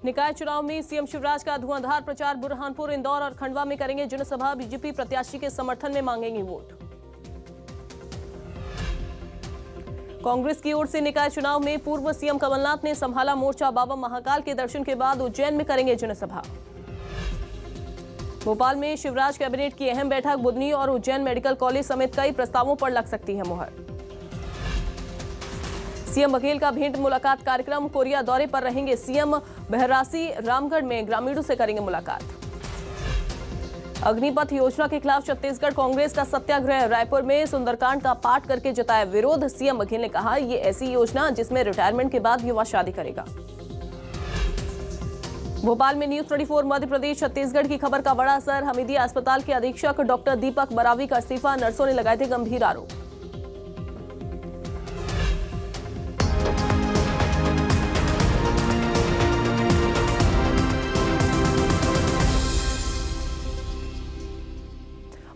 निकाय चुनाव में सीएम शिवराज का धुआंधार प्रचार। बुरहानपुर, इंदौर और खंडवा में करेंगे जनसभा। बीजेपी प्रत्याशी के समर्थन में मांगेंगे वोट। कांग्रेस की ओर से निकाय चुनाव में पूर्व सीएम कमलनाथ ने संभाला मोर्चा। बाबा महाकाल के दर्शन के बाद उज्जैन में करेंगे जनसभा। भोपाल में शिवराज कैबिनेट की अहम बैठक। बुधनी और उज्जैन मेडिकल कॉलेज समेत कई प्रस्तावों पर लग सकती है मुहर। सीएम बघेल का भेंट मुलाकात कार्यक्रम। कोरिया दौरे पर रहेंगे सीएम। बहरासी, रामगढ़ में ग्रामीणों से करेंगे मुलाकात। अग्निपथ योजना के खिलाफ छत्तीसगढ़ कांग्रेस का सत्याग्रह। रायपुर में सुंदरकांड का पाठ करके जताया विरोध। सीएम बघेल ने कहा, ये ऐसी योजना जिसमें रिटायरमेंट के बाद युवा शादी करेगा। भोपाल में न्यूज 24 मध्य प्रदेश छत्तीसगढ़ की खबर का बड़ा असर। हमीदिया अस्पताल के अधीक्षक डॉक्टर दीपक बरावी का इस्तीफा। नर्सों ने लगाए थे गंभीर आरोप।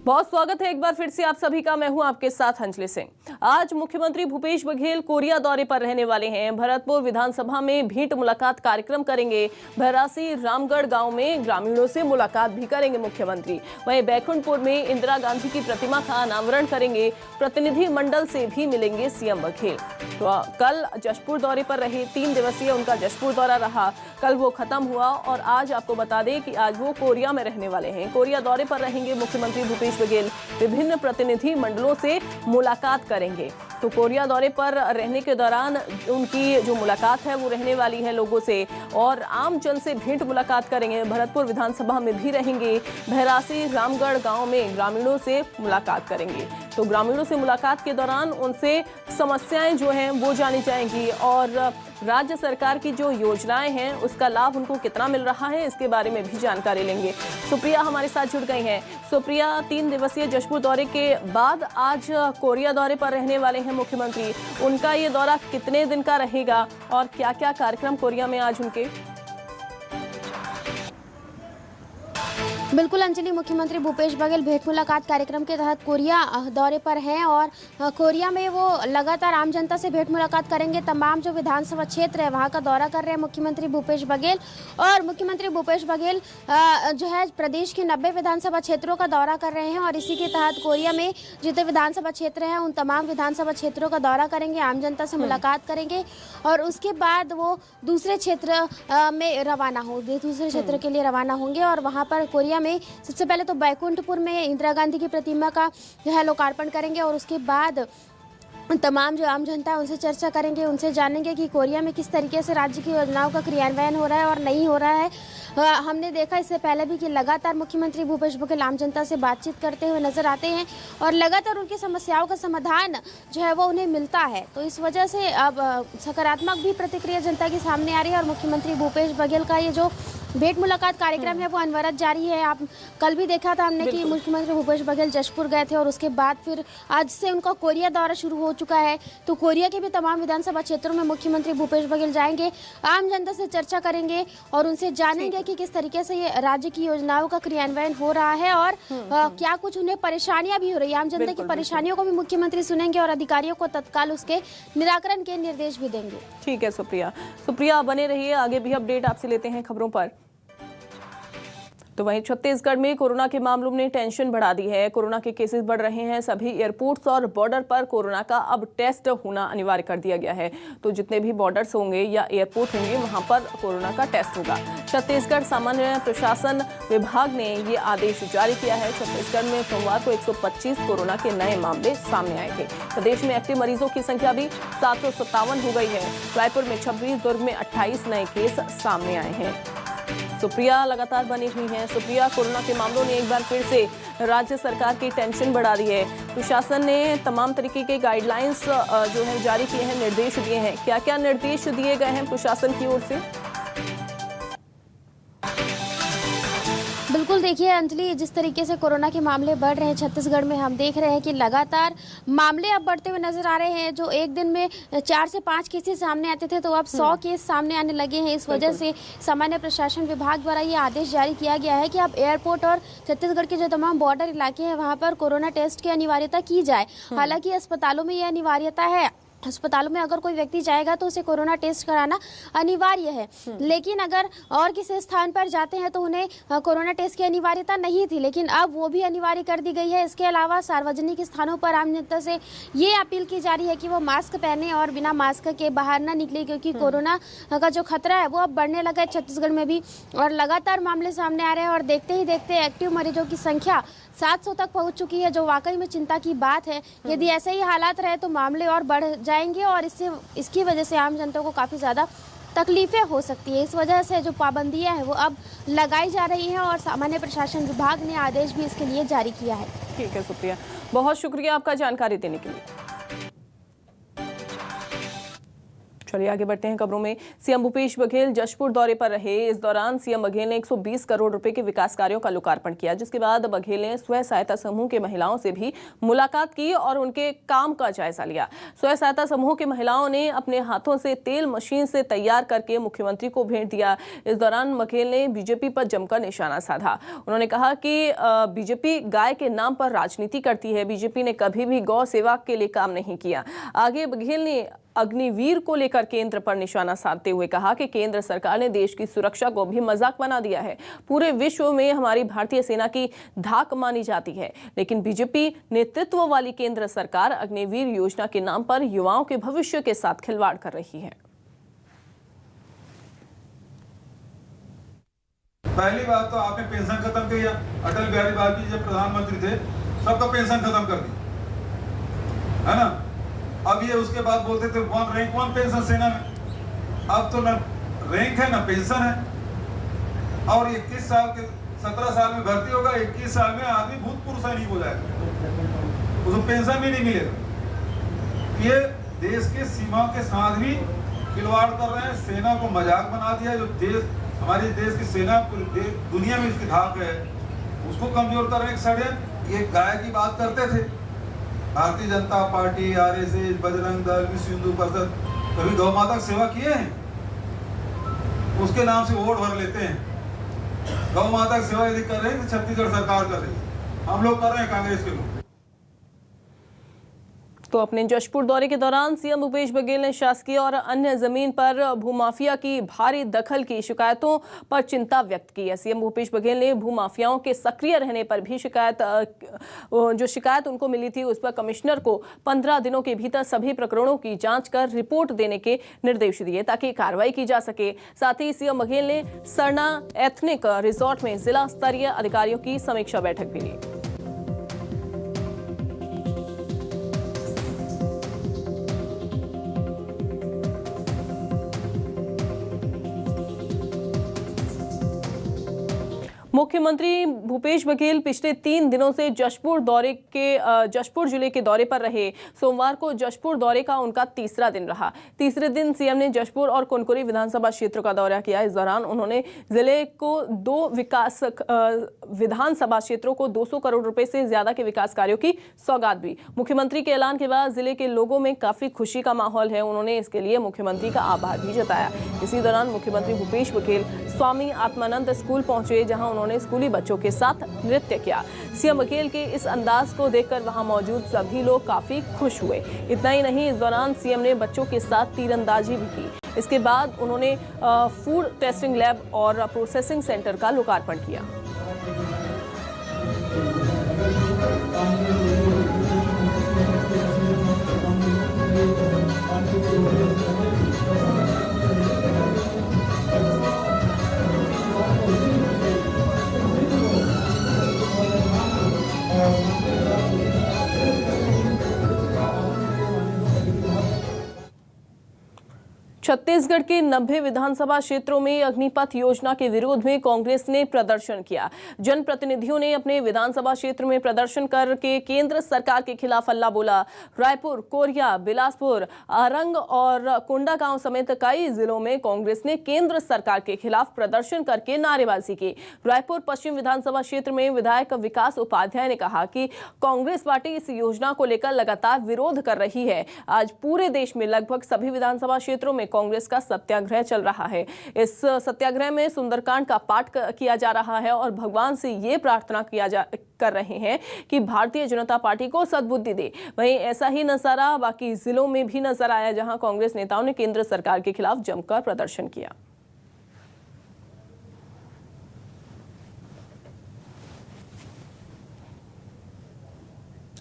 बहुत स्वागत है एक बार फिर से आप सभी का। मैं हूं आपके साथ अंजलि सिंह। आज मुख्यमंत्री भूपेश बघेल कोरिया दौरे पर रहने वाले हैं। भरतपुर विधानसभा में भेंट मुलाकात कार्यक्रम करेंगे। भैरासी, रामगढ़ गांव में ग्रामीणों से मुलाकात भी करेंगे मुख्यमंत्री। वहीं बैकुंठपुर में इंदिरा गांधी की प्रतिमा का अनावरण करेंगे। प्रतिनिधि मंडल से भी मिलेंगे सीएम बघेल। तो कल जशपुर दौरे पर रहे, 3 दिवसीय उनका जशपुर दौरा रहा। कल वो खत्म हुआ और आज आपको बता दें कि आज वो कोरिया में रहने वाले हैं। कोरिया दौरे पर रहेंगे मुख्यमंत्री भूपेश बघेल। विभिन्न प्रतिनिधि मंडलों से मुलाकात करेंगे। तो कोरिया दौरे पर रहने के दौरान उनकी जो मुलाकात है वो रहने वाली है लोगों से और आम जन से भेंट मुलाकात करेंगे। भरतपुर विधानसभा में भी रहेंगे। भैरासी, रामगढ़ गांव में ग्रामीणों से मुलाकात करेंगे। तो ग्रामीणों से मुलाकात के दौरान उनसे समस्याएं जो हैं वो जानी जाएंगी और राज्य सरकार की जो योजनाएं हैं उसका लाभ उनको कितना मिल रहा है इसके बारे में भी जानकारी लेंगे। सुप्रिया हमारे साथ जुड़ गई हैं। सुप्रिया, 3 दिवसीय जशपुर दौरे के बाद आज कोरिया दौरे पर रहने वाले हैं मुख्यमंत्री। उनका ये दौरा कितने दिन का रहेगा और क्या क्या कार्यक्रम कोरिया में आज उनके? बिल्कुल अंजलि, मुख्यमंत्री भूपेश बघेल भेंट मुलाकात कार्यक्रम के तहत कोरिया दौरे पर हैं और कोरिया में वो लगातार आम जनता से भेंट मुलाकात करेंगे। तमाम जो विधानसभा क्षेत्र है वहां का दौरा कर रहे हैं मुख्यमंत्री भूपेश बघेल। और मुख्यमंत्री भूपेश बघेल जो है प्रदेश के 90 विधानसभा क्षेत्रों का दौरा कर रहे हैं और इसी के तहत कोरिया में जितने विधानसभा क्षेत्र हैं उन तमाम विधानसभा क्षेत्रों का दौरा करेंगे, आम जनता से मुलाकात करेंगे और उसके बाद वो दूसरे क्षेत्र में रवाना दूसरे क्षेत्र के लिए रवाना होंगे। और वहाँ पर कोरिया में सबसे पहले तो बैकुंठपुर में इंदिरा गांधी की प्रतिमा का जो है लोकार्पण करेंगे और उसके बाद तमाम जो आम जनता है उनसे चर्चा करेंगे, उनसे जानेंगे कि कोरिया में किस तरीके से राज्य की योजनाओं का क्रियान्वयन हो रहा है और नहीं हो रहा है। हमने देखा इससे पहले भी कि लगातार मुख्यमंत्री भूपेश बघेल आम जनता से बातचीत करते हुए नजर आते हैं और लगातार उनकी समस्याओं का समाधान जो है वो उन्हें मिलता है। तो इस वजह से अब सकारात्मक भी प्रतिक्रिया जनता के सामने आ रही है और मुख्यमंत्री भूपेश बघेल का ये जो भेंट मुलाकात कार्यक्रम है वो अनवरत जारी है। आप कल भी देखा था हमने कि मुख्यमंत्री भूपेश बघेल जशपुर गए थे और उसके बाद फिर आज से उनका कोरिया दौरा शुरू हो चुका है। तो कोरिया के भी तमाम विधानसभा क्षेत्रों में मुख्यमंत्री भूपेश बघेल जाएंगे, आम जनता से चर्चा करेंगे और उनसे जानेंगे कि किस तरीके से ये राज्य की योजनाओं का क्रियान्वयन हो रहा है और क्या कुछ उन्हें परेशानियां भी हो रही है। आम जनता की परेशानियों को भी मुख्यमंत्री सुनेंगे और अधिकारियों को तत्काल उसके निराकरण के निर्देश भी देंगे। ठीक है सुप्रिया बने रहिए, आगे भी अपडेट आपसे लेते हैं खबरों पर। तो वहीं छत्तीसगढ़ में कोरोना के मामलों ने टेंशन बढ़ा दी है। कोरोना के केसेस बढ़ रहे हैं। सभी एयरपोर्ट्स और बॉर्डर पर कोरोना का अब टेस्ट होना अनिवार्य कर दिया गया है। तो जितने भी बॉर्डर्स होंगे या एयरपोर्ट होंगे वहां पर कोरोना का टेस्ट होगा। छत्तीसगढ़ सामान्य प्रशासन विभाग ने ये आदेश जारी किया है। छत्तीसगढ़ में सोमवार को 125 कोरोना के नए मामले सामने आए थे। प्रदेश में एक्टिव मरीजों की संख्या भी 757 हो गई है। रायपुर में 26, दुर्ग में 28 नए केस सामने आए हैं। सुप्रिया लगातार बनी हुई हैं। सुप्रिया, कोरोना के मामलों ने एक बार फिर से राज्य सरकार की टेंशन बढ़ा दी है। प्रशासन ने तमाम तरीके के गाइडलाइंस जो है जारी किए हैं, निर्देश दिए हैं। क्या क्या निर्देश दिए गए हैं प्रशासन की ओर से? बिल्कुल देखिए अंजलि, जिस तरीके से कोरोना के मामले बढ़ रहे हैं छत्तीसगढ़ में, हम देख रहे हैं कि लगातार मामले अब बढ़ते हुए नजर आ रहे हैं। जो एक दिन में 4 से 5 केसेस सामने आते थे तो अब 100 केस सामने आने लगे हैं। इस वजह से सामान्य प्रशासन विभाग द्वारा ये आदेश जारी किया गया है कि अब एयरपोर्ट और छत्तीसगढ़ के जो तमाम बॉर्डर इलाके हैं वहाँ पर कोरोना टेस्ट की अनिवार्यता की जाए। हालांकि अस्पतालों में ये अनिवार्यता है अस्पतालों में अगर कोई व्यक्ति जाएगा तो उसे कोरोना टेस्ट कराना अनिवार्य है। लेकिन अगर और किसी स्थान पर जाते हैं तो उन्हें कोरोना टेस्ट की अनिवार्यता नहीं थी, लेकिन अब वो भी अनिवार्य कर दी गई है। इसके अलावा सार्वजनिक स्थानों पर आम जनता से ये अपील की जा रही है कि वो मास्क पहने और बिना मास्क के बाहर ना निकले, क्योंकि कोरोना का जो खतरा है वो अब बढ़ने लगा है छत्तीसगढ़ में भी, और लगातार मामले सामने आ रहे हैं। और देखते ही देखते एक्टिव मरीजों की संख्या 700 तक पहुंच चुकी है, जो वाकई में चिंता की बात है। यदि ऐसे ही हालात रहे तो मामले और बढ़ जाएंगे और इसकी वजह से आम जनता को काफ़ी ज़्यादा तकलीफें हो सकती है। इस वजह से जो पाबंदियां हैं वो अब लगाई जा रही हैं और सामान्य प्रशासन विभाग ने आदेश भी इसके लिए जारी किया है। ठीक है सुप्रिया, बहुत शुक्रिया आपका जानकारी देने के लिए। चलिए आगे बढ़ते हैं खबरों में। सीएम भूपेश बघेल जशपुर दौरे पर रहे। इस दौरान सीएम बघेल ने 120 करोड़ रुपए के विकास कार्यों का लोकार्पण किया, जिसके बाद बघेल ने स्वयं सहायता समूह के महिलाओं से भी मुलाकात की और उनके काम का जायजा लिया। स्वयं सहायता समूह की महिलाओं ने अपने हाथों से तेल मशीन से तैयार करके मुख्यमंत्री को भेंट दिया। इस दौरान बघेल ने बीजेपी पर जमकर निशाना साधा। उन्होंने कहा कि बीजेपी गाय के नाम पर राजनीति करती है। बीजेपी ने कभी भी गौ सेवा के लिए काम नहीं किया। आगे बघेल ने अग्निवीर को लेकर केंद्र पर निशाना साधते हुए कहा कि केंद्र सरकार ने देश की सुरक्षा को भी मजाक बना दिया है। पूरे विश्व में हमारी भारतीय सेना की धाक मानी जाती है, लेकिन बीजेपी नेतृत्व वाली केंद्र सरकार अग्निवीर योजना के नाम पर युवाओं के भविष्य के साथ खिलवाड़ कर रही है। पहली बात तो आपने पेंशन खत्म किया। अटल बिहारी वाजपेयी जब प्रधानमंत्री थे सबका पेंशन खत्म कर दी, है ना। अब ये उसके बाद बोलते थे रैंक 1 पेंशन सेना में। अब तो न रैंक है ना पेंशन है। और 21 साल के 17 साल में भर्ती होगा, 21 साल में आदमी भूतपूर्व सैनिक हो जाएगा, उसको पेंशन भी नहीं मिलेगा। ये देश के सीमाओं के साथ भी खिलवाड़ कर रहे हैं। सेना को मजाक बना दिया। जो देश हमारे देश की सेना पूरी दुनिया में इसकी धाक है, उसको कमजोर कर रहे हैं। षड्यंत्र। ये गाय की बात करते थे, भारतीय जनता पार्टी, आरएसएस, बजरंग दल, विश्व हिंदू परिषद कभी गौ माता की सेवा किए हैं? उसके नाम से वोट भर लेते हैं। गौ माता की सेवा यदि कर रहे हैं तो छत्तीसगढ़ सरकार कर रही है, हम लोग कर रहे हैं, कांग्रेस के लोग। तो अपने जशपुर दौरे के दौरान सीएम भूपेश बघेल ने शासकीय और अन्य जमीन पर भूमाफिया की भारी दखल की शिकायतों पर चिंता व्यक्त की है। सीएम भूपेश बघेल ने भूमाफियाओं के सक्रिय रहने पर भी जो शिकायत उनको मिली थी उस पर कमिश्नर को 15 दिनों के भीतर सभी प्रकरणों की जांच कर रिपोर्ट देने के निर्देश दिए ताकि कार्रवाई की जा सके। साथ ही सीएम बघेल ने सरना एथनिक रिजॉर्ट में जिला स्तरीय अधिकारियों की समीक्षा बैठक भी ली। मुख्यमंत्री भूपेश बघेल पिछले 3 दिनों से जशपुर जिले के दौरे पर रहे। सोमवार को जशपुर दौरे का उनका तीसरा दिन रहा। तीसरे दिन सीएम ने जशपुर और कुनकुरी विधानसभा क्षेत्र का दौरा किया। इस दौरान उन्होंने जिले को 2 विधानसभा क्षेत्रों को 200 करोड़ रुपए से ज्यादा के विकास कार्यों की सौगात दी। मुख्यमंत्री के ऐलान के बाद जिले के लोगों में काफी खुशी का माहौल है। उन्होंने इसके लिए मुख्यमंत्री का आभार भी जताया। इसी दौरान मुख्यमंत्री भूपेश बघेल स्वामी आत्मानंद स्कूल पहुंचे, जहां उन्होंने स्कूली बच्चों के साथ नृत्य किया। सीएम बघेल के इस अंदाज को देखकर वहां मौजूद सभी लोग काफी खुश हुए। इतना ही नहीं, इस दौरान सीएम ने बच्चों के साथ तीरंदाजी भी की। इसके बाद उन्होंने फूड टेस्टिंग लैब और प्रोसेसिंग सेंटर का लोकार्पण किया। छत्तीसगढ़ के 90 विधानसभा क्षेत्रों में अग्निपथ योजना के विरोध में कांग्रेस ने प्रदर्शन किया। जनप्रतिनिधियों ने अपने विधानसभा क्षेत्र में प्रदर्शन करके केंद्र सरकार के खिलाफ हल्ला बोला। रायपुर, कोरिया, बिलासपुर, आरंग और कोंडागांव समेत कई जिलों में कांग्रेस ने केंद्र सरकार के खिलाफ प्रदर्शन करके नारेबाजी की। रायपुर पश्चिम विधानसभा क्षेत्र में विधायक विकास उपाध्याय ने कहा कि कांग्रेस पार्टी इस योजना को लेकर लगातार विरोध कर रही है। आज पूरे देश में लगभग सभी विधानसभा क्षेत्रों में कांग्रेस का सत्याग्रह चल रहा है। इस सत्याग्रह में सुंदरकांड का पाठ किया जा रहा है और भगवान से ये प्रार्थना कर रहे हैं कि भारतीय जनता पार्टी को सद्बुद्धि दे। वहीं ऐसा ही नजारा बाकी जिलों में भी नजर आया, जहां कांग्रेस नेताओं ने केंद्र सरकार के खिलाफ जमकर प्रदर्शन किया।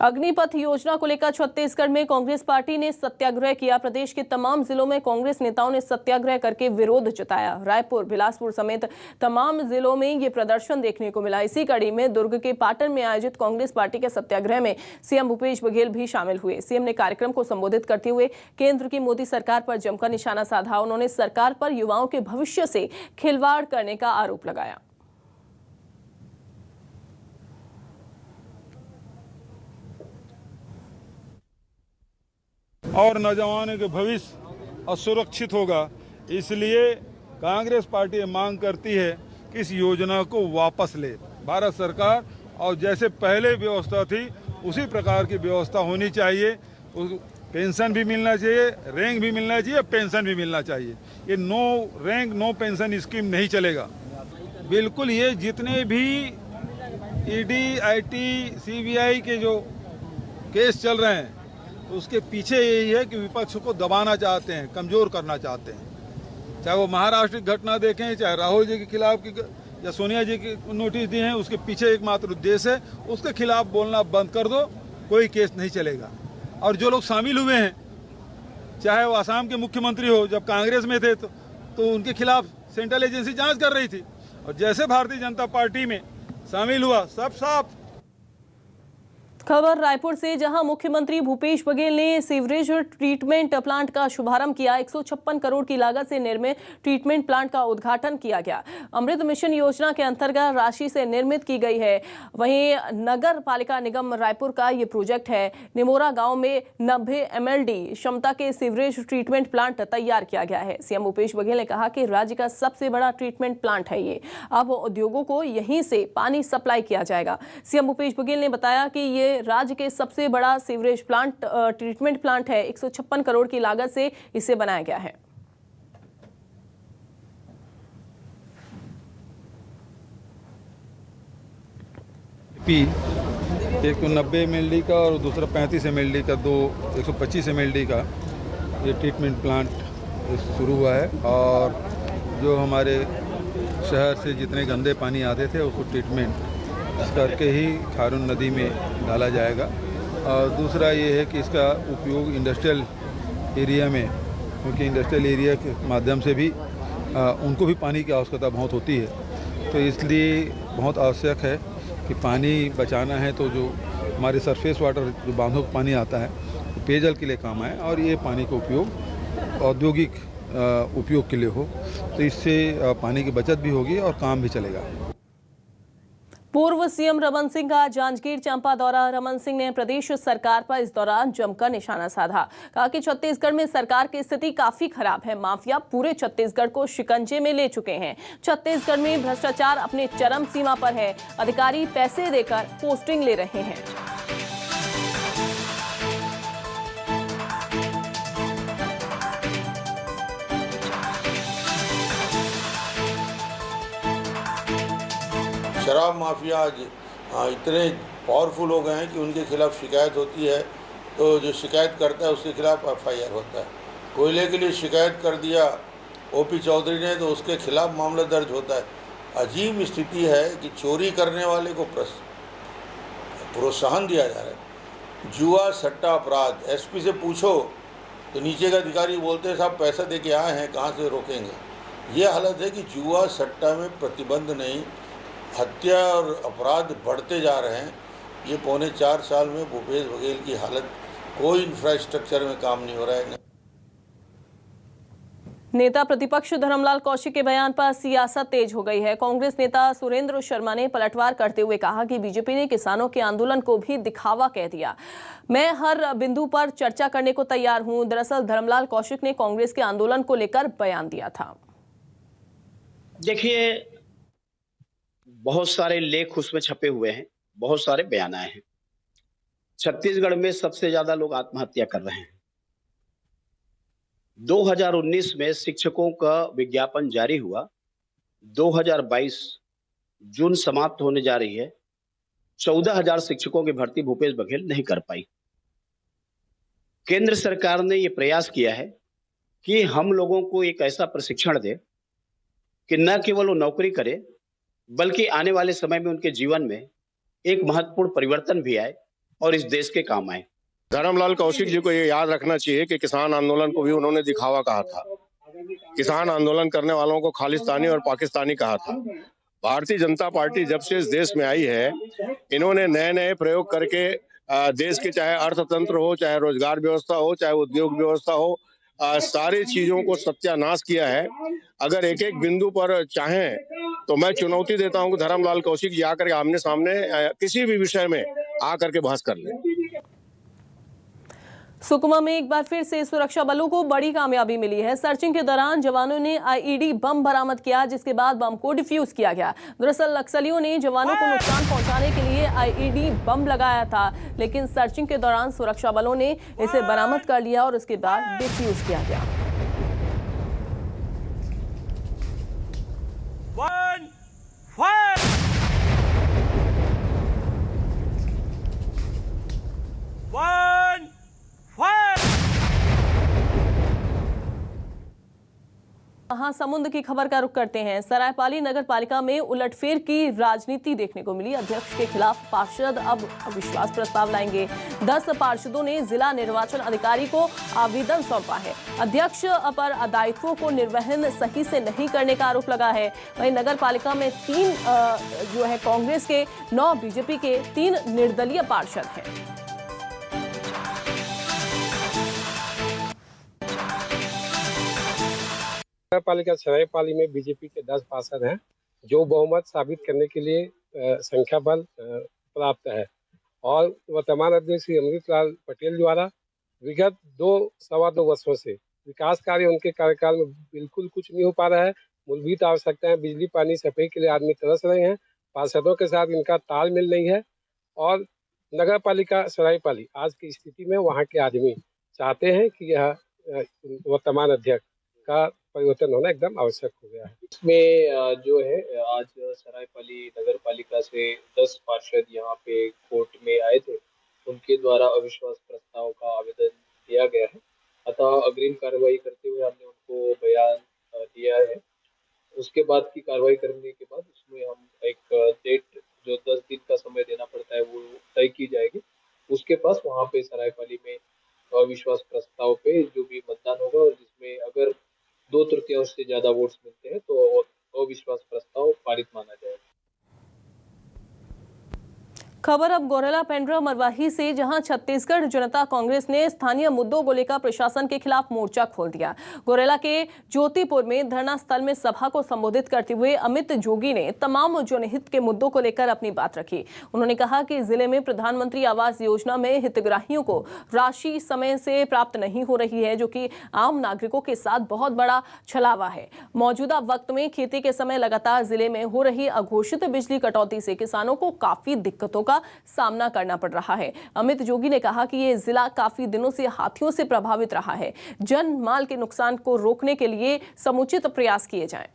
अग्निपथ योजना को लेकर छत्तीसगढ़ में कांग्रेस पार्टी ने सत्याग्रह किया। प्रदेश के तमाम जिलों में कांग्रेस नेताओं ने सत्याग्रह करके विरोध जताया। रायपुर, बिलासपुर समेत तमाम जिलों में ये प्रदर्शन देखने को मिला। इसी कड़ी में दुर्ग के पाटन में आयोजित कांग्रेस पार्टी के सत्याग्रह में सीएम भूपेश बघेल भी शामिल हुए। सीएम ने कार्यक्रम को संबोधित करते हुए केंद्र की मोदी सरकार पर जमकर निशाना साधा। उन्होंने सरकार पर युवाओं के भविष्य से खिलवाड़ करने का आरोप लगाया। और नौजवानों के भविष्य असुरक्षित होगा, इसलिए कांग्रेस पार्टी मांग करती है कि इस योजना को वापस ले भारत सरकार, और जैसे पहले व्यवस्था थी उसी प्रकार की व्यवस्था होनी चाहिए। पेंशन भी मिलना चाहिए, रैंक भी मिलना चाहिए, पेंशन भी मिलना चाहिए। ये no rank no pension scheme नहीं चलेगा। बिल्कुल, ये जितने भी ईडी, आईटी, सीबीआई के जो केस चल रहे हैं उसके पीछे यही है कि विपक्ष को दबाना चाहते हैं, कमजोर करना चाहते हैं। चाहे वो महाराष्ट्र की घटना देखें, चाहे राहुल जी के खिलाफ की या सोनिया जी की नोटिस दिए हैं, उसके पीछे एकमात्र उद्देश्य है उसके खिलाफ बोलना बंद कर दो, कोई केस नहीं चलेगा। और जो लोग शामिल हुए हैं, चाहे वो असम के मुख्यमंत्री हो, जब कांग्रेस में थे तो उनके खिलाफ सेंट्रल एजेंसी जांच कर रही थी, और जैसे भारतीय जनता पार्टी में शामिल हुआ सब साफ। खबर रायपुर से, जहां मुख्यमंत्री भूपेश बघेल ने सीवरेज ट्रीटमेंट प्लांट का शुभारंभ किया। 156 करोड़ की लागत से निर्मित ट्रीटमेंट प्लांट का उद्घाटन किया गया। अमृत मिशन योजना के अंतर्गत राशि से निर्मित की गई है। वहीं नगर पालिका निगम रायपुर का ये प्रोजेक्ट है। निमोरा गांव में 90 MLD क्षमता के सीवरेज ट्रीटमेंट प्लांट तैयार किया गया है। सीएम भूपेश बघेल ने कहा कि राज्य का सबसे बड़ा ट्रीटमेंट प्लांट है ये। अब उद्योगों को यहीं से पानी सप्लाई किया जाएगा। सीएम भूपेश बघेल ने बताया कि ये राज्य के सबसे बड़ा सीवरेज प्लांट ट्रीटमेंट प्लांट है। 156 करोड़ की लागत से इसे बनाया गया है। एक तो 90 MLD का और दूसरा 35 MLD का, 125 MLD का ये ट्रीटमेंट प्लांट शुरू हुआ है। और जो हमारे शहर से जितने गंदे पानी आते थे उसको ट्रीटमेंट करके ही खारून नदी में डाला जाएगा। और दूसरा ये है कि इसका उपयोग इंडस्ट्रियल एरिया में, क्योंकि इंडस्ट्रियल एरिया के माध्यम से भी उनको भी पानी की आवश्यकता बहुत होती है, तो इसलिए बहुत आवश्यक है कि पानी बचाना है तो जो हमारे सरफेस वाटर, जो बांधों का पानी आता है, तो पेयजल के लिए काम आए और ये पानी का उपयोग औद्योगिक उपयोग के लिए हो, तो इससे पानी की बचत भी होगी और काम भी चलेगा। पूर्व सीएम रमन सिंह का जांजगीर चांपा दौरा। रमन सिंह ने प्रदेश सरकार पर इस दौरान जमकर निशाना साधा। कहा कि छत्तीसगढ़ में सरकार की स्थिति काफी खराब है। माफिया पूरे छत्तीसगढ़ को शिकंजे में ले चुके हैं। छत्तीसगढ़ में भ्रष्टाचार अपने चरम सीमा पर है। अधिकारी पैसे देकर पोस्टिंग ले रहे हैं। शराब माफिया आज इतने पावरफुल हो गए हैं कि उनके खिलाफ शिकायत होती है तो जो शिकायत करता है उसके खिलाफ FIR होता है। कोयले के लिए शिकायत कर दिया OP चौधरी ने तो उसके खिलाफ मामला दर्ज होता है। अजीब स्थिति है कि चोरी करने वाले को प्रोत्साहन दिया जा रहा है। जुआ सट्टा अपराध, SP से पूछो तो नीचे का अधिकारी बोलते हैं साहब पैसा दे के आए हैं, कहाँ से रोकेंगे। ये हालत है कि जुआ सट्टा में प्रतिबंध नहीं, हत्या और अपराध बढ़ते जा रहे हैं। ये पौने 4 साल में भूपेश बघेल की हालत, कोई इंफ्रास्ट्रक्चर में काम नहीं हो रहा है। नेता प्रतिपक्ष धर्मलाल कौशिक के बयान पर सियासत तेज हो गई है। कांग्रेस नेता सुरेंद्र शर्मा ने पलटवार करते हुए कहा कि बीजेपी ने किसानों के आंदोलन को भी दिखावा कह दिया। मैं हर बिंदु पर चर्चा करने को तैयार हूं। दरअसल धर्मलाल कौशिक ने कांग्रेस के आंदोलन को लेकर बयान दिया था। देखिए, बहुत सारे लेख उसमें छपे हुए हैं, बहुत सारे बयान आए हैं। छत्तीसगढ़ में सबसे ज्यादा लोग आत्महत्या कर रहे हैं। 2019 में शिक्षकों का विज्ञापन जारी हुआ। 2022 जून समाप्त होने जा रही है। 14,000 शिक्षकों की भर्ती भूपेश बघेल नहीं कर पाई। केंद्र सरकार ने यह प्रयास किया है कि हम लोगों को एक ऐसा प्रशिक्षण दे कि न केवल वो नौकरी करे, बल्कि आने वाले समय में उनके जीवन में एक महत्वपूर्ण परिवर्तन भी आए और इस देश के काम आए। धर्मलाल कौशिक जी को ये याद रखना चाहिए कि किसान आंदोलन को भी उन्होंने दिखावा कहा था। किसान आंदोलन करने वालों को खालिस्तानी और पाकिस्तानी कहा था। भारतीय जनता पार्टी जब से इस देश में आई है, इन्होंने नए नए प्रयोग करके देश के चाहे अर्थतंत्र हो, चाहे रोजगार व्यवस्था हो, चाहे उद्योग व्यवस्था हो, सारी चीजों को सत्यानाश किया है। अगर एक एक बिंदु पर चाहें तो मैं चुनौती देता हूं कि धर्मलाल कौशिक जी आकर के आमने सामने किसी भी विषय में आकर के बहस कर लें। सुकमा में एक बार फिर से सुरक्षा बलों को बड़ी कामयाबी मिली है। सर्चिंग के दौरान जवानों ने आईईडी बम बरामद किया, जिसके बाद बम को डिफ्यूज किया गया। दरअसल नक्सलियों ने जवानों को नुकसान पहुंचाने के लिए आईईडी बम लगाया था, लेकिन सर्चिंग के दौरान सुरक्षा बलों ने इसे बरामद कर लिया और उसके बाद डिफ्यूज किया गया। महासमुंद की खबर का रुख करते हैं। सरायपाली नगर पालिका में उलटफेर की राजनीति देखने को मिली। अध्यक्ष के खिलाफ पार्षद अब अविश्वास प्रस्ताव लाएंगे। 10 पार्षदों ने जिला निर्वाचन अधिकारी को आवेदन सौंपा है। अध्यक्ष पर दायित्वों को निर्वहन सही से नहीं करने का आरोप लगा है। वहीं नगर पालिका में 3 कांग्रेस के, 9 बीजेपी के, 3 निर्दलीय पार्षद हैं। नगर पालिका सरायपाली में बीजेपी के 10 पार्षद हैं, जो बहुमत साबित करने के लिए संख्या बल प्राप्त है और वर्तमान अध्यक्ष श्री अमृतलाल पटेल द्वारा विगत 2-2.25 वर्षों से विकास कार्य उनके कार्यकाल में बिल्कुल कुछ नहीं हो पा रहा है। मूलभूत आवश्यकताएं, बिजली, पानी, सफाई के लिए आदमी तरस रहे हैं। पार्षदों के साथ इनका तालमेल नहीं है और नगर पालिका सरायपाली आज की स्थिति में वहाँ के आदमी चाहते हैं कि यह वर्तमान अध्यक्ष का परिवर्तन होना एकदम आवश्यक हो गया है। इसमें जो है आज सरायपाली नगर पालिका से 10 पार्षद यहाँ पे कोर्ट में आए थे, उनके द्वारा अविश्वास प्रस्ताव का आवेदन दिया गया है। अतः अग्रिम कार्रवाई करते हुए हमने उनको बयान दिया है। उसके बाद की कार्रवाई करने के बाद उसमें हम एक डेट जो 10 दिन का समय देना पड़ता है वो तय की जाएगी। उसके पास वहाँ पे सरायपाली में अविश्वास प्रस्ताव पे जो भी मतदान होगा और जिसमें अगर 2/3 से ज्यादा वोट्स मिलते हैं तो अविश्वास प्रस्ताव पारित माना जाएगा। खबर अब गौरेला पेंड्रा मरवाही से, जहां छत्तीसगढ़ जनता कांग्रेस ने स्थानीय मुद्दों को लेकर प्रशासन के खिलाफ मोर्चा खोल दिया। गौरेला के ज्योतिपुर में धरना स्थल में सभा को संबोधित करते हुए अमित जोगी ने तमाम जनहित के मुद्दों को लेकर अपनी बात रखी। उन्होंने कहा कि जिले में प्रधानमंत्री आवास योजना में हितग्राहियों को राशि समय से प्राप्त नहीं हो रही है, जो कि आम नागरिकों के साथ बहुत बड़ा छलावा है। मौजूदा वक्त में खेती के समय लगातार जिले में हो रही अघोषित बिजली कटौती से किसानों को काफी दिक्कतों का सामना करना पड़ रहा है। अमित जोगी ने कहा कि ये जिला काफी दिनों से हाथियों से प्रभावित रहा है। जन माल के नुकसान को रोकने के लिए समुचित प्रयास किए जाएं।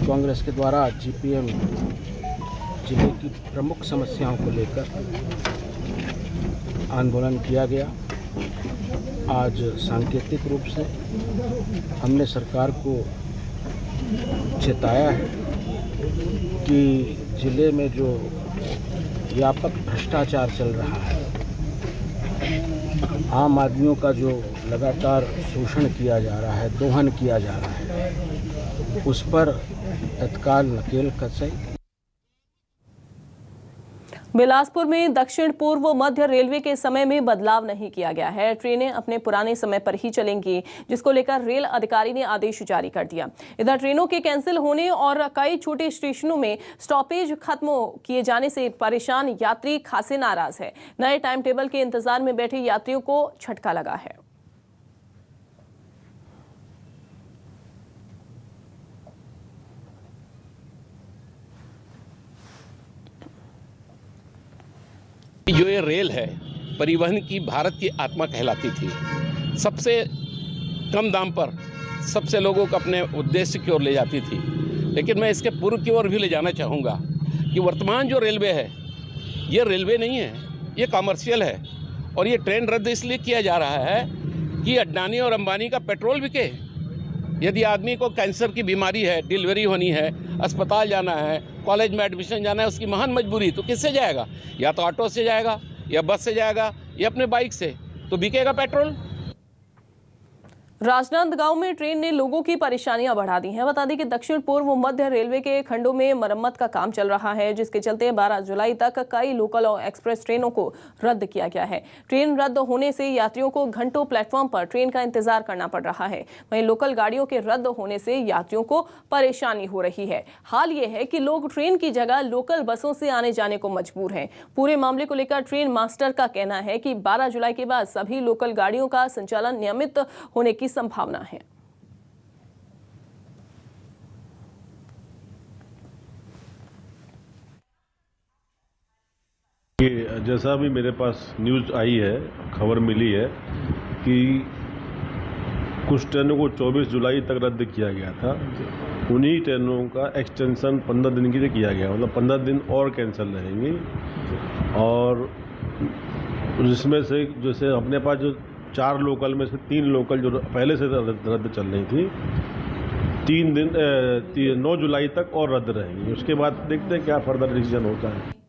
कांग्रेस के द्वारा जीपीएम जिले की प्रमुख समस्याओं को लेकर आंदोलन किया गया। आज सांकेतिक रूप से हमने सरकार को चेताया है कि जिले में जो व्यापक भ्रष्टाचार चल रहा है, आम आदमियों का जो लगातार शोषण किया जा रहा है, दोहन किया जा रहा है, उस पर तत्काल नकेल कसे। बिलासपुर में दक्षिण पूर्व मध्य रेलवे के समय में बदलाव नहीं किया गया है। ट्रेनें अपने पुराने समय पर ही चलेंगी, जिसको लेकर रेल अधिकारी ने आदेश जारी कर दिया। इधर ट्रेनों के कैंसिल होने और कई छोटे स्टेशनों में स्टॉपेज खत्म किए जाने से परेशान यात्री खासे नाराज है। नए टाइम टेबल के इंतजार में बैठे यात्रियों को झटका लगा है। जो ये रेल है परिवहन की भारत की आत्मा कहलाती थी। सबसे कम दाम पर सबसे लोगों को अपने उद्देश्य की ओर ले जाती थी। लेकिन मैं इसके पूर्व की ओर भी ले जाना चाहूँगा कि वर्तमान जो रेलवे है, ये रेलवे नहीं है, ये कॉमर्शियल है। और ये ट्रेन रद्द इसलिए किया जा रहा है कि अडानी और अंबानी का पेट्रोल बिके। यदि आदमी को कैंसर की बीमारी है, डिलीवरी होनी है, अस्पताल जाना है, कॉलेज में एडमिशन जाना है, उसकी महान मजबूरी, तो किससे जाएगा? या तो ऑटो से जाएगा, या बस से जाएगा, या अपने बाइक से, तो बिकेगा पेट्रोल। राजनांदगांव में ट्रेन ने लोगों की परेशानियां बढ़ा दी हैं। बता दें कि दक्षिण पूर्व मध्य रेलवे के खंडों में मरम्मत का काम चल रहा है, जिसके चलते 12 जुलाई तक कई लोकल और एक्सप्रेस ट्रेनों को रद्द किया गया है। ट्रेन रद्द होने से यात्रियों को घंटों प्लेटफॉर्म पर ट्रेन का इंतजार करना पड़ रहा है। वहीं लोकल गाड़ियों के रद्द होने से यात्रियों को परेशानी हो रही है। हाल ये है कि लोग ट्रेन की जगह लोकल बसों से आने जाने को मजबूर हैं। पूरे मामले को लेकर ट्रेन मास्टर का कहना है कि 12 जुलाई के बाद सभी लोकल गाड़ियों का संचालन नियमित होने की संभावना है। जैसा भी मेरे पास न्यूज़ आई है, खबर मिली है कि कुछ ट्रेनों को 24 जुलाई तक रद्द किया गया था। उन्हीं ट्रेनों का एक्सटेंशन 15 दिन के लिए किया गया, मतलब 15 दिन और कैंसिल रहेंगी। और जिसमें से जैसे अपने पास जो 4 लोकल में से 3 लोकल जो पहले से रद्द चल रही थी, 9 जुलाई तक और रद्द रहेंगी। उसके बाद देखते हैं क्या फर्दर डिसीजन होता है।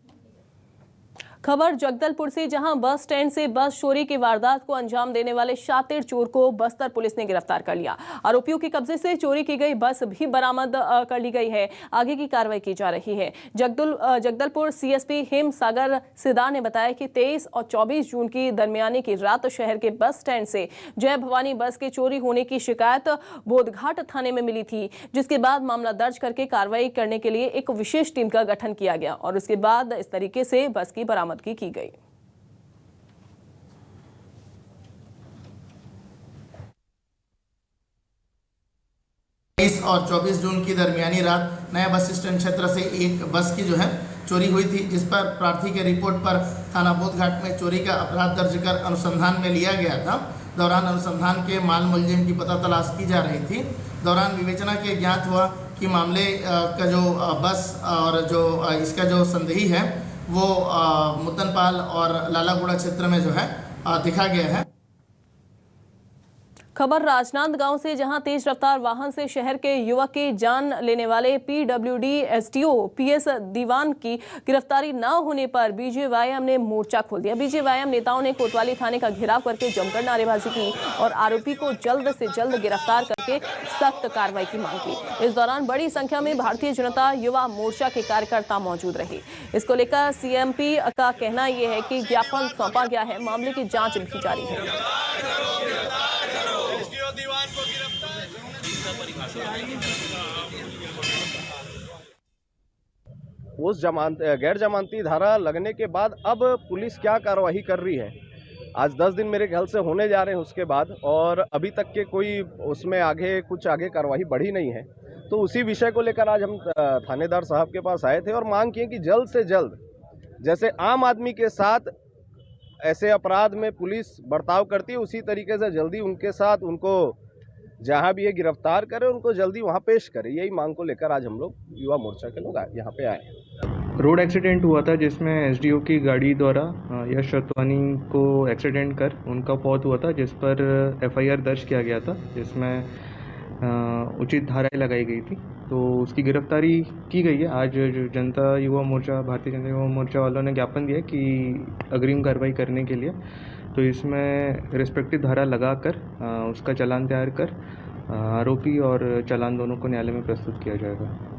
खबर जगदलपुर से, जहां बस स्टैंड से बस चोरी की वारदात को अंजाम देने वाले शातिर चोर को बस्तर पुलिस ने गिरफ्तार कर लिया। आरोपियों के कब्जे से चोरी की गई बस भी बरामद कर ली गई है। आगे की कार्रवाई की जा रही है। जगदलपुर सीएसपी हेम सागर सिदार ने बताया कि 23 और 24 जून की दरमियानी की रात शहर के बस स्टैंड से जय भवानी बस के चोरी होने की शिकायत बोधघाट थाने में मिली थी, जिसके बाद मामला दर्ज करके कार्रवाई करने के लिए एक विशेष टीम का गठन किया गया और उसके बाद इस तरीके से बस की बरामदगी की गई। 23 और 24 जून की दरमियानी रात नया बस स्टैंड क्षेत्र से एक बस की जो है चोरी हुई थी, जिस पर प्रार्थी के रिपोर्ट पर थाना बोधघाट में चोरी का अपराध दर्ज कर अनुसंधान में लिया गया था। दौरान अनुसंधान के माल मुलजिम की पता तलाश की जा रही थी। दौरान विवेचना के ज्ञात हुआ कि मामले का जो बस और जो इसका जो संदेही है वो मुतनपाल और लालागुड़ा क्षेत्र में जो है दिखा गया है। खबर राजनांदगांव से, जहां तेज रफ्तार वाहन से शहर के युवक की जान लेने वाले पीडब्ल्यूडी एसटीओ पीएस दीवान की गिरफ्तारी न होने पर बीजेवाईएम ने मोर्चा खोल दिया। बीजेवाईएम नेताओं ने कोतवाली थाने का घेराव करके जमकर नारेबाजी की और आरोपी को जल्द से जल्द गिरफ्तार करके सख्त कार्रवाई की मांग की। इस दौरान बड़ी संख्या में भारतीय जनता युवा मोर्चा के कार्यकर्ता मौजूद रहे। इसको लेकर सीएमपी का कहना यह है कि ज्ञापन सौंपा गया है, मामले की जांच भी जारी है। उस गैर जमानती धारा लगने के बाद अब पुलिस क्या कार्रवाई कर रही है, आज 10 दिन मेरे ख्याल से होने जा रहे हैं उसके बाद, और अभी तक के कोई उसमें कुछ आगे कार्रवाई बढ़ी नहीं है। तो उसी विषय को लेकर आज हम थानेदार साहब के पास आए थे और मांग की कि जल्द से जल्द, जैसे आम आदमी के साथ ऐसे अपराध में पुलिस बर्ताव करती है, उसी तरीके से जल्दी उनके साथ उनको जहां भी ये गिरफ्तार करे, उनको जल्दी वहां पेश करे। यही मांग को लेकर आज हम लोग युवा मोर्चा के लोग यहाँ पे आए। रोड एक्सीडेंट हुआ था जिसमें एसडीओ की गाड़ी द्वारा यश रतवानी को एक्सीडेंट कर उनका मौत हुआ था, जिस पर एफआईआर दर्ज किया गया था, जिसमें उचित धाराएं लगाई गई थी। तो उसकी गिरफ्तारी की गई है। आज जनता युवा मोर्चा, भारतीय जनता युवा मोर्चा वालों ने ज्ञापन दिया कि अग्रिम कार्रवाई करने के लिए, तो इसमें रिस्पेक्टिव धारा लगाकर उसका चालान तैयार कर आरोपी और चालान दोनों को न्यायालय में प्रस्तुत किया जाएगा।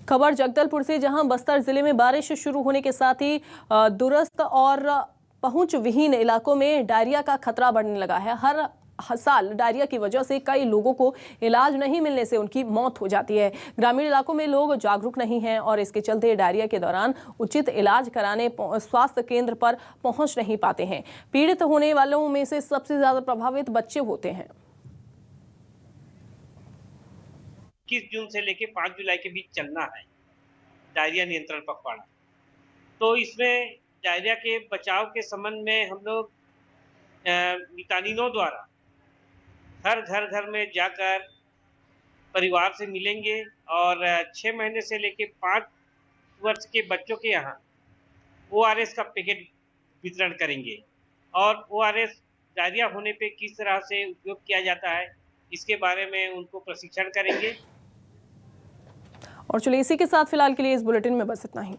खबर जगदलपुर से, जहां बस्तर जिले में बारिश शुरू होने के साथ ही दूरस्थ और पहुंच विहीन इलाकों में डायरिया का खतरा बढ़ने लगा है। हर साल डायरिया की वजह से कई लोगों को इलाज नहीं मिलने से उनकी मौत हो जाती है। ग्रामीण इलाकों में लोग जागरूक नहीं हैं और इसके चलते डायरिया के दौरान उचित इलाज कराने स्वास्थ्य केंद्र पर पहुंच नहीं पाते हैं। पीड़ित होने वालों में से सबसे ज्यादा प्रभावित बच्चे होते हैं। 21 जून से लेकर 5 जुलाई के बीच चलना है डायरिया नियंत्रण पखवाड़ा। तो इसमें डायरिया के बचाव के संबंध में हम लोग मितानिनों द्वारा हर घर में जाकर परिवार से मिलेंगे और 6 महीने से लेके 5 वर्ष के बच्चों के यहाँ ORS का पैकेट वितरण करेंगे और ORS डायरिया होने पे किस तरह से उपयोग किया जाता है इसके बारे में उनको प्रशिक्षण करेंगे। और चलिए इसी के साथ फिलहाल के लिए इस बुलेटिन में बस इतना ही।